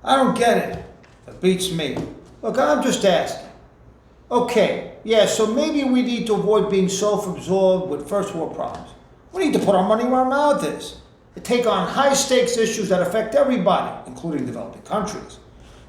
I don't get it. It beats me. Look, I'm just asking. Okay, yeah, so maybe we need to avoid being self-absorbed with first world problems. We need to put our money where our mouth is. To take on high-stakes issues that affect everybody, including developing countries.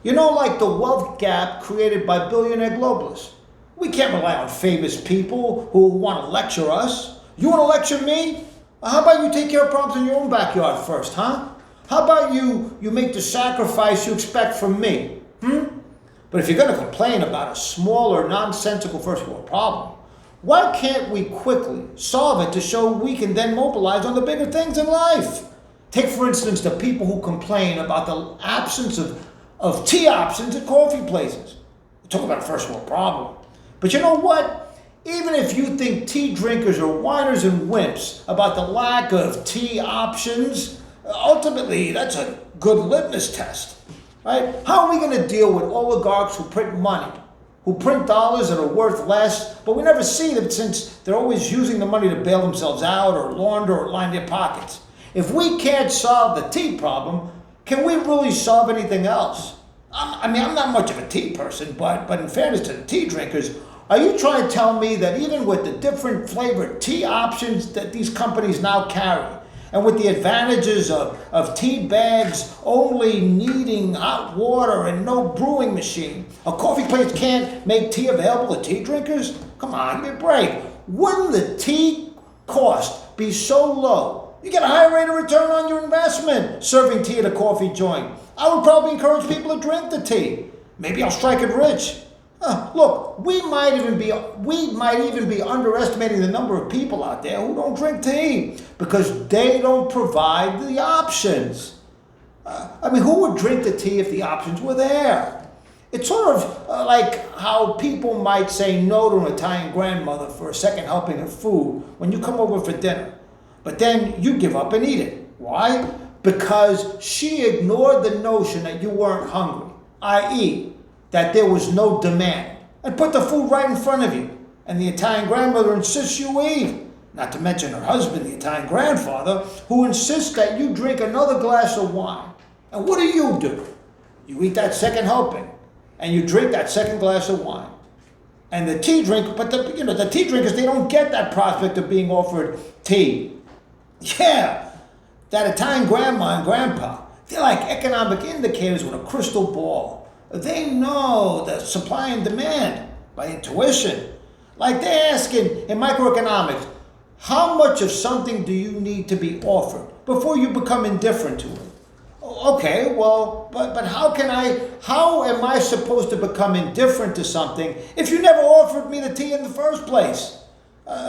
You know, like the wealth gap created by billionaire globalists. We can't rely on famous people who want to lecture us. You want to lecture me? How about you take care of problems in your own backyard first, huh? How about you make the sacrifice you expect from me? But if you're going to complain about a smaller, nonsensical first world problem, why can't we quickly solve it to show we can then mobilize on the bigger things in life? Take, for instance, the people who complain about the absence of tea options at coffee places. Talk about a first world problem. But you know what? Even if you think tea drinkers are whiners and wimps about the lack of tea options, ultimately that's a good litmus test, right? How are we going to deal with oligarchs who print money, who print dollars that are worth less, but we never see them since they're always using the money to bail themselves out or launder or line their pockets? If we can't solve the tea problem, can we really solve anything else? I'm not much of a tea person, but in fairness to the tea drinkers, are you trying to tell me that even with the different flavored tea options that these companies now carry, and with the advantages of tea bags only needing hot water and no brewing machine, a coffee place can't make tea available to tea drinkers? Come on, give me a break. Wouldn't the tea cost be so low, you get a higher rate of return on your investment serving tea at a coffee joint? I would probably encourage people to drink the tea. Maybe I'll strike it rich. Look, we might even be underestimating the number of people out there who don't drink tea because they don't provide the options. Who would drink the tea if the options were there? It's sort of like how people might say no to an Italian grandmother for a second helping of food when you come over for dinner, but then you give up and eat it. Why? Because she ignored the notion that you weren't hungry, i.e., that there was no demand, and put the food right in front of you. And the Italian grandmother insists you eat. Not to mention her husband, the Italian grandfather, who insists that you drink another glass of wine. And what do? You eat that second helping, and you drink that second glass of wine. And the tea the tea drinkers, they don't get that prospect of being offered tea. Yeah, that Italian grandma and grandpa, they're like economic indicators with a crystal ball. They know the supply and demand by intuition. Like they're asking in microeconomics, how much of something do you need to be offered before you become indifferent to it? Okay, well, but how am I supposed to become indifferent to something if you never offered me the tea in the first place?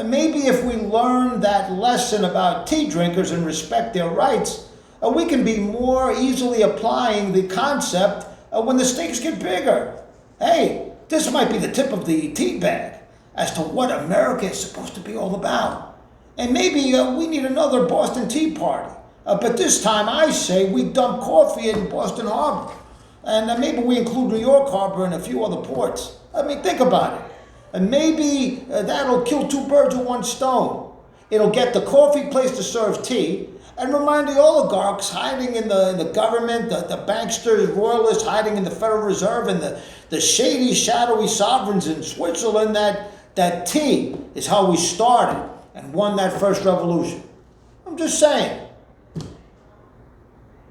Maybe if we learn that lesson about tea drinkers and respect their rights, we can be more easily applying the concept when the stakes get bigger. Hey, this might be the tip of the tea bag as to what America is supposed to be all about. And maybe we need another Boston Tea Party. But this time I say we dump coffee in Boston Harbor. And maybe we include New York Harbor and a few other ports. Think about it. And maybe that'll kill two birds with one stone. It'll get the coffee place to serve tea, and remind the oligarchs hiding in the government, the banksters, royalists hiding in the Federal Reserve, and the shady, shadowy sovereigns in Switzerland that tea is how we started and won that first revolution. I'm just saying.